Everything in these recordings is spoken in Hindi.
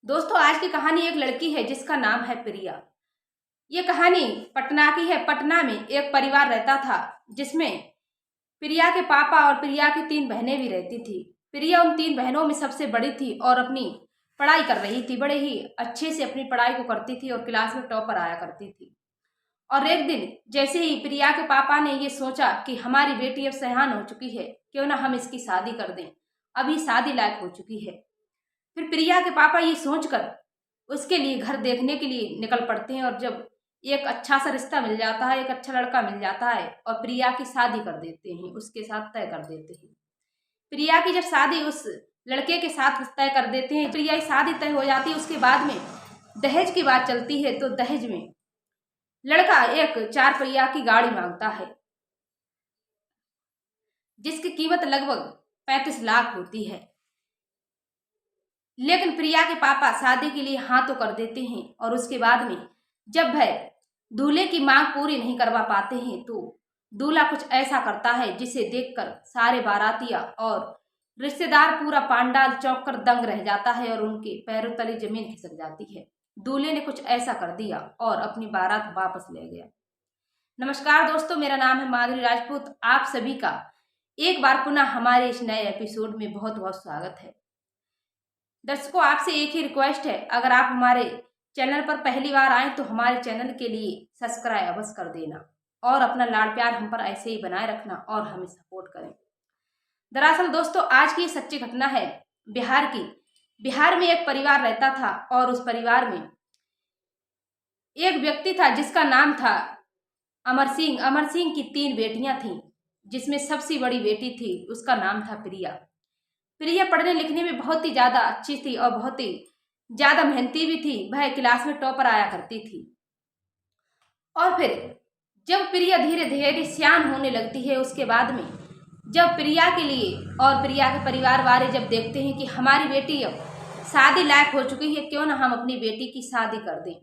दोस्तों, आज की कहानी एक लड़की है जिसका नाम है प्रिया। ये कहानी पटना की है। पटना में एक परिवार रहता था जिसमें प्रिया के पापा और प्रिया की 3 बहनें भी रहती थी। प्रिया उन 3 बहनों में सबसे बड़ी थी और अपनी पढ़ाई कर रही थी। बड़े ही अच्छे से अपनी पढ़ाई को करती थी और क्लास में टॉपर आया करती थी। और एक दिन जैसे ही प्रिया के पापा ने ये सोचा कि हमारी बेटी अब सयान हो चुकी है, क्यों ना हम इसकी शादी कर दें, अभी शादी लायक हो चुकी है। फिर प्रिया के पापा ये सोचकर उसके लिए घर देखने के लिए निकल पड़ते हैं और जब एक अच्छा सा रिश्ता मिल जाता है, एक अच्छा लड़का मिल जाता है और प्रिया की शादी कर देते हैं, उसके साथ तय कर देते हैं। प्रिया की जब शादी उस लड़के के साथ तय कर देते हैं, प्रिया की शादी तय हो जाती है। उसके बाद में दहेज की बात चलती है तो दहेज में लड़का एक 4 पहिया की गाड़ी मांगता है जिसकी कीमत लगभग 35 लाख होती है। लेकिन प्रिया के पापा शादी के लिए हाँ तो कर देते हैं और उसके बाद में जब वह दूल्हे की मांग पूरी नहीं करवा पाते हैं तो दूल्हा कुछ ऐसा करता है जिसे देखकर सारे बारातिया और रिश्तेदार पूरा पांडाल चौंक कर दंग रह जाता है और उनके पैरों तले जमीन खिसक जाती है। दूल्हे ने कुछ ऐसा कर दिया और अपनी बारात वापस ले गया। नमस्कार दोस्तों, मेरा नाम है माधुरी राजपूत। आप सभी का एक बार पुनः हमारे इस नए एपिसोड में बहुत बहुत स्वागत है। दर्शकों, आपसे एक ही रिक्वेस्ट है, अगर आप हमारे चैनल पर पहली बार आए तो हमारे चैनल के लिए सब्सक्राइब अवश्य कर देना और अपना लाड प्यार हम पर ऐसे ही बनाए रखना और हमें सपोर्ट करें। दरअसल दोस्तों, आज की सच्ची घटना है बिहार की। बिहार में एक परिवार रहता था और उस परिवार में एक व्यक्ति था जिसका नाम था अमर सिंह। अमर सिंह की 3 बेटियां थीं, जिसमें सबसे बड़ी बेटी थी, उसका नाम था प्रिया। प्रिया पढ़ने लिखने में बहुत ही ज़्यादा अच्छी थी और बहुत ही ज़्यादा मेहनती भी थी। वह क्लास में टॉपर आया करती थी। और फिर जब प्रिया धीरे धीरे सियान होने लगती है, उसके बाद में जब प्रिया के लिए और प्रिया के परिवार वाले जब देखते हैं कि हमारी बेटी अब शादी लायक हो चुकी है, क्यों ना हम अपनी बेटी की शादी कर दें,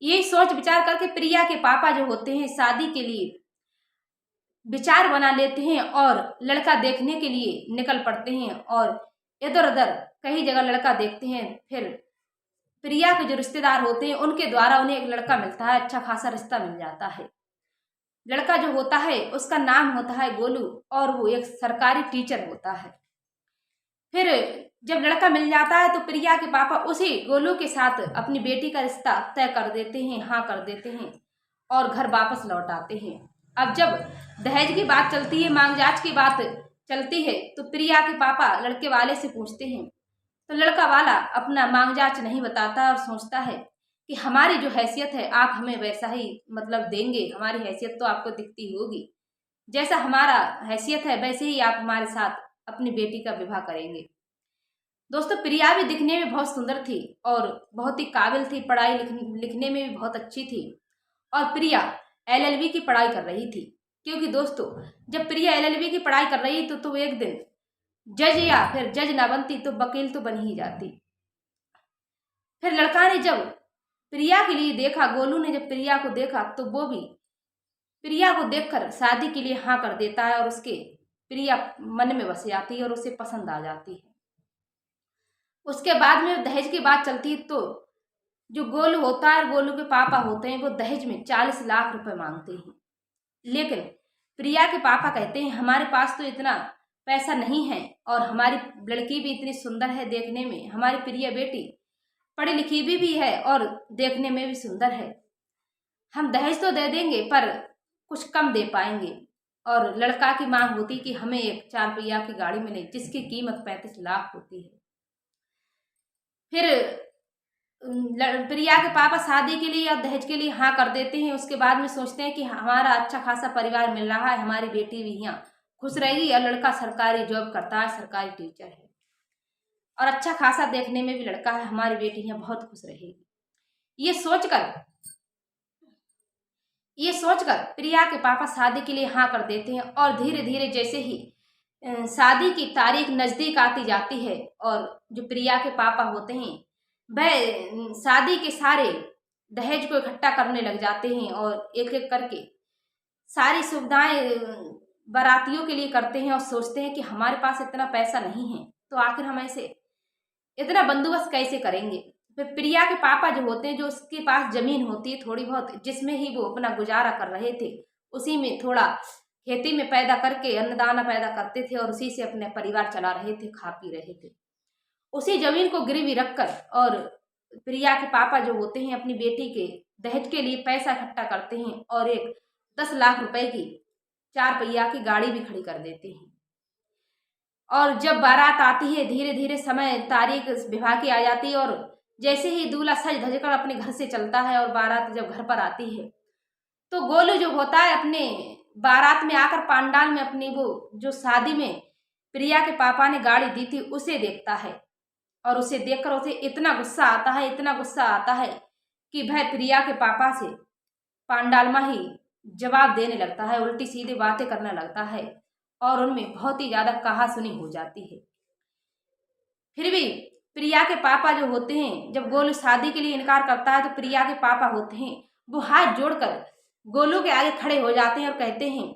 यही सोच विचार करके प्रिया के पापा जो होते हैं शादी के लिए विचार बना लेते हैं और लड़का देखने के लिए निकल पड़ते हैं और इधर उधर कई जगह लड़का देखते हैं। फिर प्रिया के जो रिश्तेदार होते हैं उनके द्वारा उन्हें एक लड़का मिलता है, अच्छा खासा रिश्ता मिल जाता है। लड़का जो होता है उसका नाम होता है गोलू और वो एक सरकारी टीचर होता है। फिर जब लड़का मिल जाता है तो प्रिया के पापा उसी गोलू के साथ अपनी बेटी का रिश्ता तय कर देते हैं, हाँ कर देते हैं और घर वापस लौट आते हैं। अब जब दहेज की बात चलती है, मांग जांच की बात चलती है तो प्रिया के पापा लड़के वाले से पूछते हैं तो लड़का वाला अपना मांग जांच नहीं बताता और सोचता है कि हमारी जो हैसियत है आप हमें वैसा ही मतलब देंगे, हमारी हैसियत तो आपको दिखती होगी, जैसा हमारा हैसियत है वैसे ही आप हमारे साथ अपनी बेटी का विवाह करेंगे। दोस्तों, प्रिया भी दिखने में बहुत सुंदर थी और बहुत ही काबिल थी, पढ़ाई लिखने में भी बहुत अच्छी थी और प्रिया LLB की पढ़ाई कर रही थी। क्योंकि दोस्तों, जब प्रिया LLB की पढ़ाई कर रही तो एक दिन जज या फिर जज ना बनती तो वकील तो बन ही जाती। फिर लड़का ने जब प्रिया के लिए देखा, गोलू ने जब प्रिया को देखा तो वो भी प्रिया को देखकर शादी के लिए हाँ कर देता है और उसके प्रिया मन में बस जाती है और उसे पसंद आ जाती है। उसके बाद में दहेज की बात चलती है तो जो गोलू होता है, गोलू के पापा होते हैं, वो दहेज में 40 लाख रुपए मांगते हैं। लेकिन प्रिया के पापा कहते हैं हमारे पास तो इतना पैसा नहीं है और हमारी लड़की भी इतनी सुंदर है देखने में, हमारी प्रिया बेटी पढ़ी लिखी भी है और देखने में भी सुंदर है, हम दहेज तो दे देंगे पर कुछ कम दे पाएंगे। और लड़का की मांग होती कि हमें एक 4 पहिया की गाड़ी मिले जिसकी कीमत 35 लाख होती है। फिर प्रिया के पापा शादी के लिए और दहेज के लिए हाँ कर देते हैं। उसके बाद में सोचते हैं कि हमारा अच्छा खासा परिवार मिल रहा है, हमारी बेटी भी यहाँ खुश रहेगी और लड़का सरकारी जॉब करता है, सरकारी टीचर है और अच्छा खासा देखने में भी लड़का है, हमारी बेटी यहाँ बहुत खुश रहेगी। ये सोचकर प्रिया के पापा शादी के लिए हाँ कर देते हैं और धीरे धीरे जैसे ही शादी की तारीख नज़दीक आती जाती है और जो प्रिया के पापा होते हैं वह शादी के सारे दहेज को इकट्ठा करने लग जाते हैं और एक एक करके सारी सुविधाएं बारातियों के लिए करते हैं और सोचते हैं कि हमारे पास इतना पैसा नहीं है तो आखिर हम ऐसे इतना बंदोबस्त कैसे करेंगे। फिर प्रिया के पापा जो होते हैं, जो उसके पास जमीन होती है थोड़ी बहुत, जिसमें ही वो अपना गुजारा कर रहे थे, उसी में थोड़ा खेती में पैदा करके अन्नदाना पैदा करते थे और उसी से अपने परिवार चला रहे थे, खा पी रहे थे। उसी जमीन को गिरवी रखकर और प्रिया के पापा जो होते हैं अपनी बेटी के दहेज के लिए पैसा इकट्ठा करते हैं और एक 10 लाख रुपए की 4 पहिया की गाड़ी भी खड़ी कर देते हैं। और जब बारात आती है, धीरे धीरे समय तारीख विवाह की आ जाती है और जैसे ही दूल्हा सज धज कर अपने घर से चलता है और बारात जब घर पर आती है, तो गोलू जो होता है अपने बारात में आकर पांडाल में अपनी वो जो शादी में प्रिया के पापा ने गाड़ी दी थी उसे देखता है और उसे देखकर उसे इतना गुस्सा आता है, इतना गुस्सा आता है कि वह प्रिया के पापा से पांडाल में ही जवाब देने लगता है, उल्टी सीधी बातें करने लगता है और उनमें बहुत ही ज्यादा कहासुनी हो जाती है। फिर भी प्रिया के पापा जो होते हैं, जब गोलू शादी के लिए इनकार करता है तो प्रिया के पापा होते हैं वो हाथ जोड़कर गोलू के आगे खड़े हो जाते हैं और कहते हैं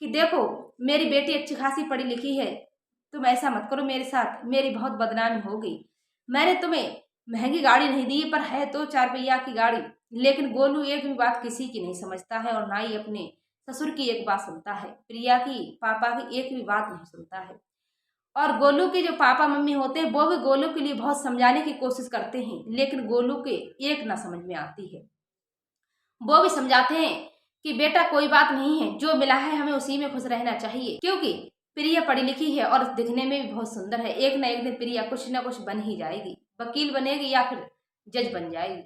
कि देखो मेरी बेटी अच्छी खासी पढ़ी लिखी है, तुम ऐसा मत करो मेरे साथ, मेरी बहुत बदनामी हो गई। मैंने तुम्हें महंगी गाड़ी नहीं दी पर है तो 4 पहिया की गाड़ी। लेकिन गोलू एक भी बात किसी की नहीं समझता है और ना ही अपने ससुर की एक बात सुनता है, प्रिया की पापा की एक भी बात नहीं सुनता है। और गोलू के जो पापा मम्मी होते हैं वो भी गोलू के लिए बहुत समझाने की कोशिश करते हैं, लेकिन गोलू के एक ना समझ में आती है। वो भी समझाते हैं कि बेटा कोई बात नहीं है, जो मिला है हमें उसी में खुश रहना चाहिए, क्योंकि प्रिया पढ़ी लिखी है और दिखने में भी बहुत सुंदर है। एक ना एक दिन प्रिया कुछ ना कुछ बन ही जाएगी, वकील बनेगी या फिर जज बन जाएगी।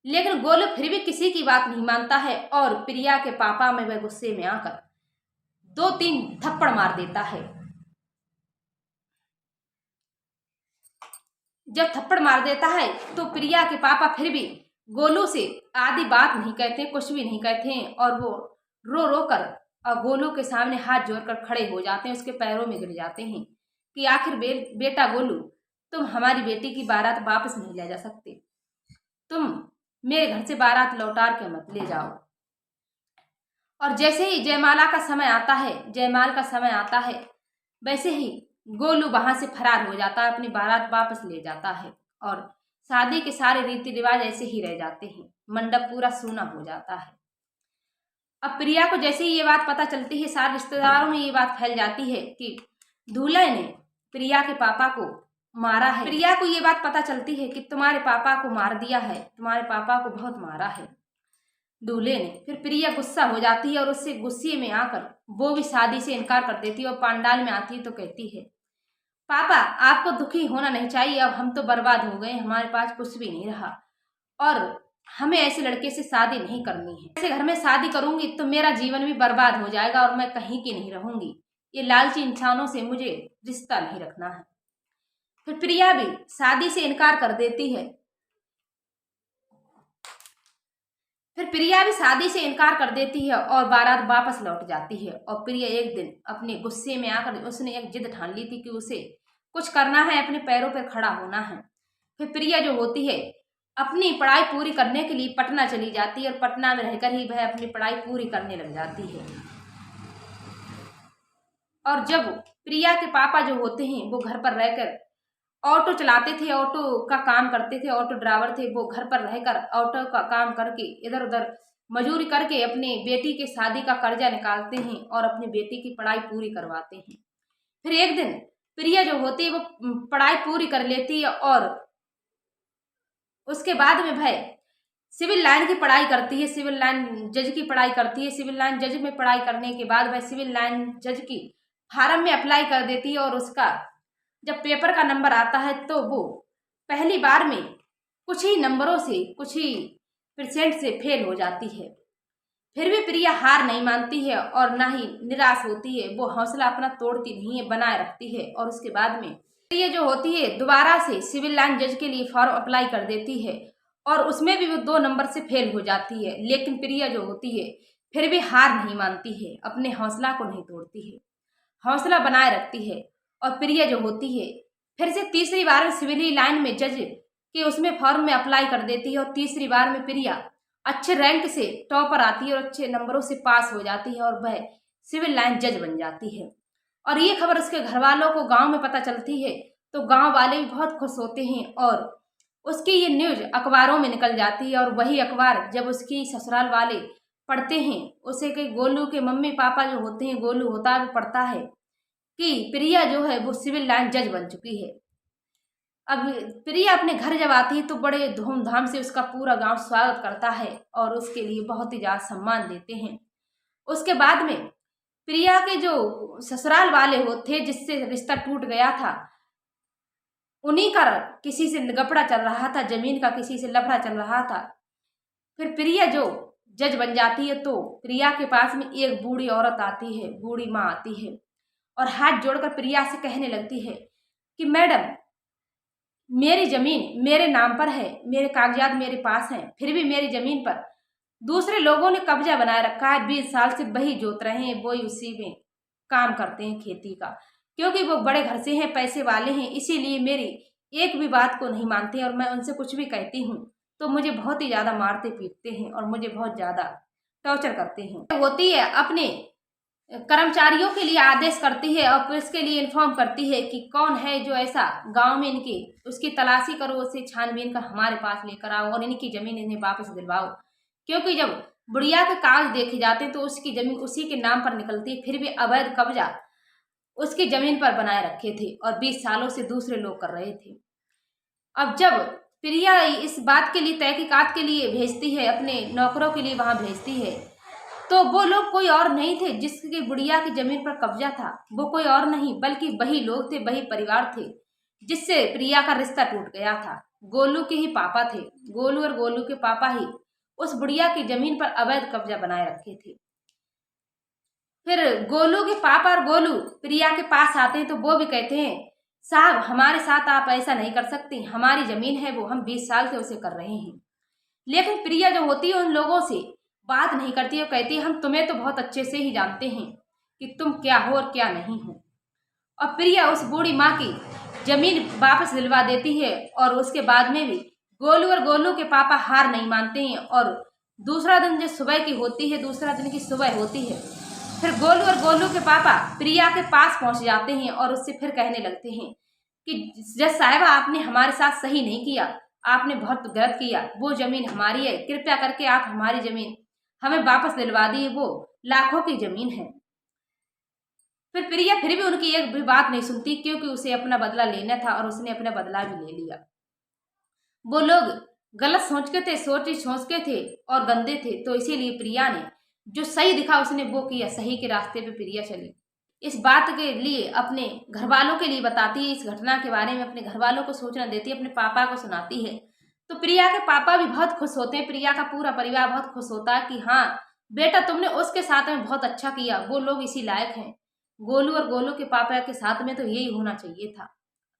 लेकिन गोलू फिर भी किसी की बात नहीं मानता है और प्रिया के पापा में वह गुस्से में आकर 2-3 थप्पड़ मार देता है। जब थप्पड़ मार देता है तो प्रिया के पापा फिर भी गोलू से आधी बात नहीं कहते, कुछ भी नहीं कहते हैं और वो रो रो कर और गोलू के सामने हाथ जोड़कर खड़े हो जाते हैं, उसके पैरों में गिर जाते हैं कि आखिर बेटा गोलू, तुम हमारी बेटी की बारात वापस नहीं ले जा सकते, तुम मेरे घर से बारात लौटा के मत ले जाओ। और जैसे ही जयमाला का समय आता है, जयमाल का समय आता है, वैसे ही गोलू वहां से फरार हो जाता है, अपनी बारात वापस ले जाता है और शादी के सारे रीति रिवाज ऐसे ही रह जाते हैं, मंडप पूरा सूना हो जाता है। अब प्रिया को जैसे ही ये बात पता चलती है, सारे रिश्तेदारों में ये बात फैल जाती है कि दूल्हे ने प्रिया के पापा को मारा है। प्रिया को ये बात पता चलती है कि तुम्हारे पापा को मार दिया है, तुम्हारे पापा को बहुत मारा है दूल्हे ने। फिर प्रिया गुस्सा हो जाती है और उससे गुस्से में आकर वो भी शादी से इनकार कर देती है और पांडाल में आती है तो कहती है, पापा आपको दुखी होना नहीं चाहिए, अब हम तो बर्बाद हो गए, हमारे पास कुछ भी नहीं रहा और हमें ऐसे लड़के से शादी नहीं करनी है। ऐसे घर में शादी करूंगी तो मेरा जीवन भी बर्बाद हो जाएगा और मैं कहीं की नहीं रहूंगी। ये लालची इंसानों से मुझे रिश्ता नहीं रखना है। फिर प्रिया भी शादी से इनकार कर देती है। फिर प्रिया भी शादी से इनकार कर देती है और बारात वापस लौट जाती है। और प्रिया एक दिन अपने गुस्से में आकर उसने एक जिद ठान ली थी कि उसे कुछ करना है, अपने पैरों पर खड़ा होना है। फिर प्रिया जो होती है अपनी पढ़ाई पूरी करने के लिए पटना चली जाती है और पटना में रहकर ही वह अपनी पढ़ाई पूरी करने लग जाती है। और जब प्रिया के पापा जो होते हैं वो घर पर रहकर ऑटो चलाते थे, ऑटो का काम करते थे, ऑटो ड्राइवर थे, वो घर पर रहकर ऑटो का काम करके इधर उधर मजूरी करके अपने बेटी के शादी का कर्जा निकालते हैं और अपनी बेटी की पढ़ाई पूरी करवाते हैं। फिर एक दिन प्रिया जो होती है वो पढ़ाई पूरी कर लेती है और उसके बाद में वह सिविल लाइन की पढ़ाई करती है, सिविल लाइन जज की पढ़ाई करती है। सिविल लाइन जज में पढ़ाई करने के बाद वह सिविल लाइन जज की फार्म में अप्लाई कर देती है और उसका जब पेपर का नंबर आता है तो वो पहली बार में कुछ ही नंबरों से, कुछ ही % से फेल हो जाती है। फिर भी प्रिया हार नहीं मानती है और ना ही निराश होती है, वो हौसला अपना तोड़ती नहीं है, बनाए रखती है। और उसके बाद में प्रिया जो होती है दोबारा से सिविल लाइन जज के लिए फॉर्म अप्लाई कर देती है और उसमें भी वो 2 नंबर से फेल हो जाती है। लेकिन प्रिया जो होती है फिर भी हार नहीं मानती है, अपने हौसला को नहीं तोड़ती है, हौसला बनाए रखती है। और प्रिया जो होती है फिर से तीसरी बार में सिविल लाइन में जज के उसमें फॉर्म में अप्लाई कर देती है और तीसरी बार में प्रिया अच्छे रैंक से टॉपर आती है और अच्छे नंबरों से पास हो जाती है और वह सिविल लाइन जज बन जाती है। और ये खबर उसके घर वालों को गाँव में पता चलती है तो गाँव वाले भी बहुत खुश होते हैं और उसकी ये न्यूज अखबारों में निकल जाती है और वही अखबार जब उसकी ससुराल वाले पढ़ते हैं, उसे कि गोलू के मम्मी पापा जो होते हैं, गोलू होता है वो पढ़ता है कि प्रिया जो है वो सिविल लाइन जज बन चुकी है। अब प्रिया अपने घर जब आती है तो बड़े धूमधाम से उसका पूरा गांव स्वागत करता है और उसके लिए बहुत ही ज्यादा सम्मान देते हैं। उसके बाद में प्रिया के जो ससुराल वाले होते जिससे रिश्ता टूट गया था, उन्हीं का किसी से गपड़ा चल रहा था, जमीन का किसी से लफड़ा चल रहा था। फिर प्रिया जो जज बन जाती है तो प्रिया के पास में एक बूढ़ी औरत आती है, बूढ़ी माँ आती है और हाथ जोड़कर प्रिया से कहने लगती है कि मैडम, मेरी जमीन मेरे नाम पर है, मेरे कागजात मेरे पास हैं, फिर भी मेरी जमीन पर दूसरे लोगों ने कब्जा बनाए रखा है। 20 साल से वही जोत रहे हैं, वही उसी में काम करते हैं खेती का, क्योंकि वो बड़े घर से हैं, पैसे वाले हैं, इसीलिए मेरी एक भी बात को नहीं मानते हैं और मैं उनसे कुछ भी कहती हूँ तो मुझे बहुत ही ज़्यादा मारते पीटते हैं और मुझे बहुत ज़्यादा टॉर्चर करते हैं। होती है अपने कर्मचारियों के लिए आदेश करती है और पुलिस के लिए इन्फॉर्म करती है कि कौन है जो ऐसा गांव में इनकी, उसकी तलाशी करो, उसे छानबीन कर हमारे पास लेकर आओ और इनकी जमीन इन्हें वापस दिलवाओ। क्योंकि जब बुढ़िया के कागज देखे जाते हैं तो उसकी जमीन उसी के नाम पर निकलती है, फिर भी अवैध कब्जा उसकी जमीन पर बनाए रखे थे और 20 सालों से दूसरे लोग कर रहे थे। अब जब प्रिया इस बात के लिए तहकीकात के लिए भेजती है, अपने नौकरों के लिए वहां भेजती है, तो वो लोग कोई और नहीं थे जिसके बुढ़िया की जमीन पर कब्जा था। वो कोई और नहीं बल्कि वही लोग थे, वही परिवार थे जिससे प्रिया का रिश्ता टूट गया था। गोलू के ही पापा थे। गोलू और गोलू के पापा ही उस बुढ़िया की जमीन पर अवैध कब्जा बनाए रखे थे। फिर गोलू के पापा और गोलू प्रिया के पास आते हैं तो वो भी कहते हैं, साहब हमारे साथ आप ऐसा नहीं कर सकती, हमारी जमीन है वो, हम 20 साल से उसे कर रहे हैं। लेकिन प्रिया जो होती है उन लोगों से बात नहीं करती है, कहती है हम तुम्हें तो बहुत अच्छे से ही जानते हैं कि तुम क्या हो और क्या नहीं हो। और प्रिया उस बूढ़ी माँ की जमीन वापस दिलवा देती है और उसके बाद में भी गोलू और गोलू के पापा हार नहीं मानते हैं और दूसरा दिन जो सुबह की होती है, दूसरा दिन की सुबह होती है, फिर गोलू और गोलू के पापा प्रिया के पास पहुंच जाते हैं और उससे फिर कहने लगते हैं कि जज साहिबा, आपने हमारे साथ सही नहीं किया, आपने बहुत गलत किया, वो जमीन हमारी है, कृपया करके आप हमारी जमीन हमें वापस दिलवा दी, वो लाखों की जमीन है। फिर प्रिया फिर भी उनकी एक भी बात नहीं सुनती, क्योंकि उसे अपना बदला लेना था और उसने अपना बदला भी ले लिया। वो लोग गलत सोच के थे, सोच के थे और गंदे थे, तो इसीलिए प्रिया ने जो सही दिखा उसने वो किया, सही के रास्ते पे प्रिया चली। इस बात के लिए अपने घर वालों के लिए बताती है, इस घटना के बारे में अपने घर वालों को सूचना देती है, अपने पापा को सुनाती है। तो प्रिया के पापा भी बहुत खुश होते हैं, प्रिया का पूरा परिवार बहुत खुश होता है कि हाँ बेटा, तुमने उसके साथ में बहुत अच्छा किया, वो लोग इसी लायक हैं। गोलू और गोलू के पापा के साथ में तो यही होना चाहिए था,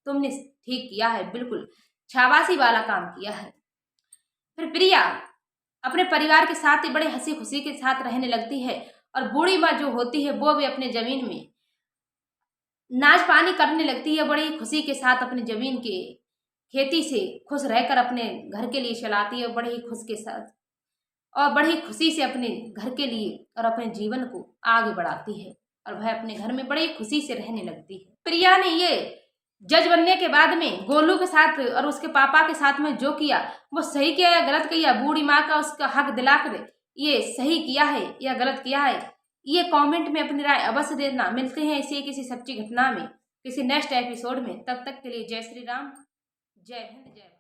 तुमने ठीक किया है, बिल्कुल शाबाशी वाला काम किया है। फिर प्रिया अपने परिवार के साथ ही बड़े हंसी खुशी के साथ रहने लगती है और बूढ़ी माँ जो होती है वो भी अपने जमीन में नाच पानी करने लगती है, बड़ी खुशी के साथ अपनी जमीन के खेती से खुश रहकर अपने घर के लिए चलाती है, बड़े ही खुश के साथ और बड़ी खुशी से अपने घर के लिए और अपने जीवन को आगे बढ़ाती है और वह अपने घर में बड़ी खुशी से रहने लगती है। प्रिया ने ये जज बनने के बाद में गोलू के साथ और उसके पापा के साथ में जो किया वो सही किया या गलत किया, बूढ़ी माँ का उसका हक दिलाकर ये सही किया है या गलत किया है, ये कमेंट में अपनी राय अवश्य देना। मिलते हैं इसी किसी सच्ची घटना में, किसी नेक्स्ट एपिसोड में। तब तक के लिए जय श्री राम, जय हिंद, जय